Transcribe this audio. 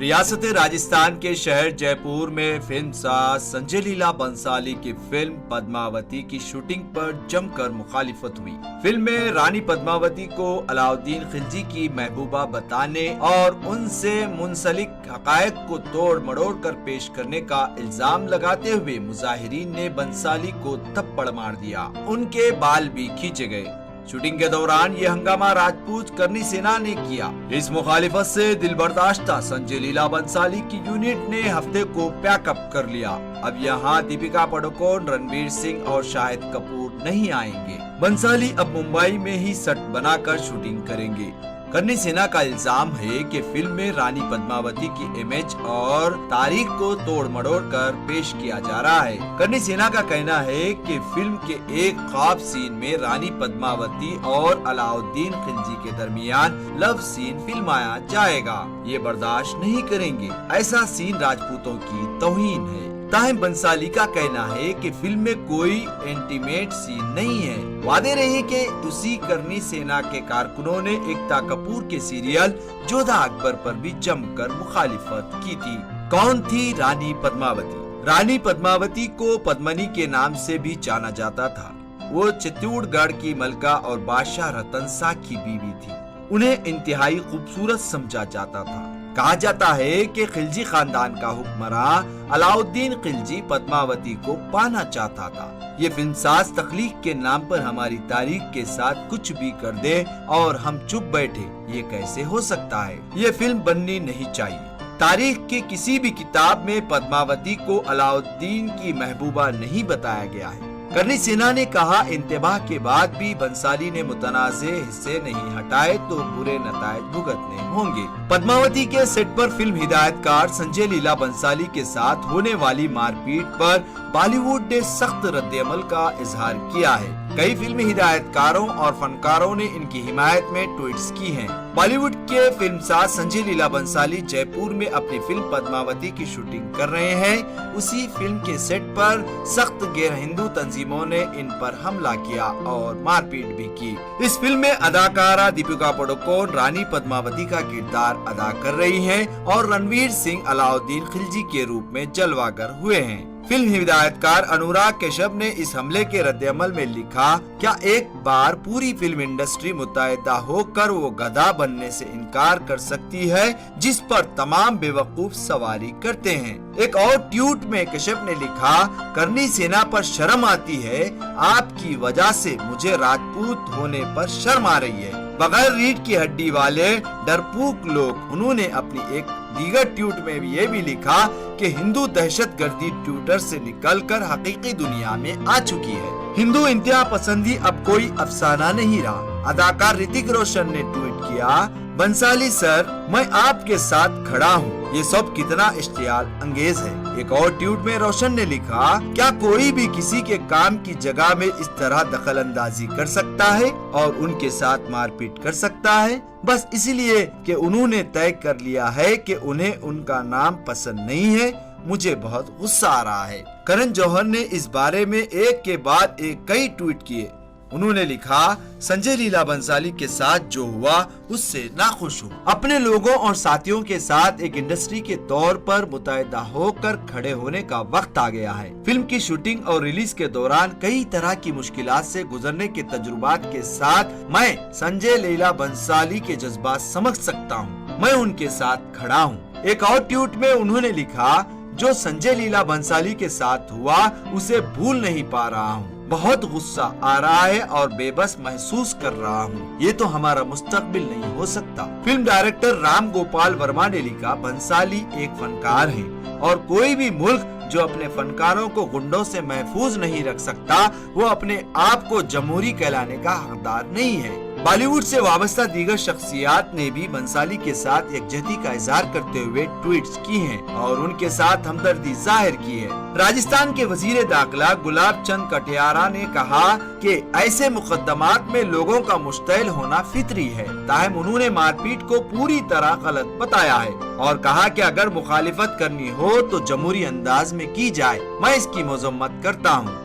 ریاست راجستھان کے شہر جے پور میں فلم ساز سنجے لیلا بنسالی کی فلم پدماوتی کی شوٹنگ پر جم کر مخالفت ہوئی۔ فلم میں رانی پدماوتی کو علاؤدین خلجی کی محبوبہ بتانے اور ان سے منسلک حقائق کو توڑ مڑوڑ کر پیش کرنے کا الزام لگاتے ہوئے مظاہرین نے بنسالی کو تھپڑ مار دیا، ان کے بال بھی کھینچے گئے۔ شوٹنگ کے دوران یہ ہنگامہ راجپوت کرنی سینا نے کیا۔ اس مخالفت سے دل برداشتہ سنجے لیلا بنسالی کی یونٹ نے ہفتے کو پیک اپ کر لیا۔ اب یہاں دیپیکا پڈوکون، رنویر سنگھ اور شاہد کپور نہیں آئیں گے۔ بنسالی اب ممبئی میں ہی سٹ بنا کر شوٹنگ کریں گے۔ کرنی سینا کا الزام ہے کہ فلم میں رانی پدماوتی کی امیج اور تاریخ کو توڑ مڑوڑ کر پیش کیا جا رہا ہے۔ کرنی سینا کا کہنا ہے کہ فلم کے ایک خواب سین میں رانی پدماوتی اور علاؤدین خلجی کے درمیان لو سین فلمایا جائے گا۔ یہ برداشت نہیں کریں گے، ایسا سین راجپوتوں کی توہین ہے۔ تاہم بنسالی کا کہنا ہے کہ فلم میں کوئی انٹیمیٹ سین نہیں ہے۔ وعدے رہے کہ اسی کرنی سینا کے کارکنوں نے ایکتا کپور کے سیریل جودھا اکبر پر بھی جم کر مخالفت کی تھی۔ کون تھی رانی پدماوتی؟ رانی پدماوتی کو پدمنی کے نام سے بھی جانا جاتا تھا۔ وہ چتور گڑھ کی ملکہ اور بادشاہ رتن سا کی بیوی تھی۔ انہیں انتہائی خوبصورت سمجھا جاتا تھا۔ کہا جاتا ہے کہ خلجی خاندان کا حکمراں علاؤدین خلجی پدماوتی کو پانا چاہتا تھا۔ یہ فلم ساز تخلیق کے نام پر ہماری تاریخ کے ساتھ کچھ بھی کر دے اور ہم چپ بیٹھے، یہ کیسے ہو سکتا ہے؟ یہ فلم بننی نہیں چاہیے۔ تاریخ کی کسی بھی کتاب میں پدماوتی کو علاؤدین کی محبوبہ نہیں بتایا گیا ہے۔ کرنی سینا نے کہا، انتباہ کے بعد بھی بنسالی نے متنازع حصے نہیں ہٹائے تو برے نتائج بھگتنے ہوں گے۔ پدماوتی کے سیٹ پر فلم ہدایت کار سنجے لیلا بنسالی کے ساتھ ہونے والی مار پیٹ پر بالی ووڈ نے سخت رد عمل کا اظہار کیا ہے۔ کئی فلمی ہدایت کاروں اور فنکاروں نے ان کی حمایت میں ٹویٹس کی ہیں۔ بالی ووڈ کے فلم ساز سنجے لیلا بنسالی جے پور میں اپنی فلم پدماوتی کی شوٹنگ کر رہے ہیں۔ اسی فلم کے سیٹ پر سخت غیر ہندو تنظیموں نے ان پر حملہ کیا اور مار پیٹ بھی کی۔ اس فلم میں اداکارہ دیپیکا پڈوکون رانی پدماوتی کا کردار ادا کر رہی ہیں اور رنویر سنگھ علاؤدین خلجی کے روپ میں جلوہ گر ہوئے ہیں۔ فلم ہدایت کار انوراگ کشیپ نے اس حملے کے رد عمل میں لکھا، کیا ایک بار پوری فلم انڈسٹری متحدہ ہو کر وہ گدھا بننے سے انکار کر سکتی ہے جس پر تمام بیوقوف سواری کرتے ہیں؟ ایک اور ٹویٹ میں کشیپ نے لکھا، کرنی سینا پر شرم آتی ہے، آپ کی وجہ سے مجھے راجپوت ہونے پر شرم آ رہی ہے۔ بغیر ریڑھ کی ہڈی والے ڈرپوک لوگ۔ انہوں نے اپنی ایک دیگر ٹویٹ میں یہ بھی لکھا کہ ہندو دہشت گردی ٹویٹر سے نکل کر حقیقی دنیا میں آ چکی ہے۔ ہندو انتہا پسندی اب کوئی افسانہ نہیں رہا۔ اداکار رتک روشن نے ٹویٹ کیا، بنسالی سر، میں آپ کے ساتھ کھڑا ہوں، یہ سب کتنا اشتعال انگیز ہے۔ ایک اور ٹویٹ میں روشن نے لکھا، کیا کوئی بھی کسی کے کام کی جگہ میں اس طرح دخل اندازی کر سکتا ہے اور ان کے ساتھ مار پیٹ کر سکتا ہے بس اس لیے کہ انہوں نے طے کر لیا ہے کہ انہیں ان کا نام پسند نہیں ہے؟ مجھے بہت غصہ آ رہا ہے۔ کرن جوہر نے اس بارے میں ایک کے بعد ایک کئی ٹویٹ کیے۔ انہوں نے لکھا، سنجے لیلا بنسالی کے ساتھ جو ہوا اس سے ناخوش ہوں۔ اپنے لوگوں اور ساتھیوں کے ساتھ ایک انڈسٹری کے طور پر متحدہ ہو کر کھڑے ہونے کا وقت آ گیا ہے۔ فلم کی شوٹنگ اور ریلیز کے دوران کئی طرح کی مشکلات سے گزرنے کے تجربات کے ساتھ میں سنجے لیلا بنسالی کے جذبات سمجھ سکتا ہوں۔ میں ان کے ساتھ کھڑا ہوں۔ ایک اور ٹویٹ میں انہوں نے لکھا، جو سنجے لیلا بنسالی کے ساتھ ہوا اسے بھول نہیں پا رہا ہوں۔ بہت غصہ آ رہا ہے اور بے بس محسوس کر رہا ہوں۔ یہ تو ہمارا مستقبل نہیں ہو سکتا۔ فلم ڈائریکٹر رام گوپال ورما نے لکھا، بنسالی ایک فنکار ہے اور کوئی بھی ملک جو اپنے فنکاروں کو گنڈوں سے محفوظ نہیں رکھ سکتا وہ اپنے آپ کو جمہوری کہلانے کا حقدار نہیں ہے۔ بالی ووڈ سے وابستہ دیگر شخصیات نے بھی بنسالی کے ساتھ یکجہتی کا اظہار کرتے ہوئے ٹویٹس کی ہیں اور ان کے ساتھ ہمدردی ظاہر کی ہے۔ راجستھان کے وزیر داخلہ گلاب چند کٹیارا نے کہا کہ ایسے مقدمات میں لوگوں کا مشتعل ہونا فطری ہے، تاہم انہوں نے مار پیٹ کو پوری طرح غلط بتایا ہے اور کہا کہ اگر مخالفت کرنی ہو تو جمہوری انداز میں کی جائے۔ میں اس کی مذمت کرتا ہوں۔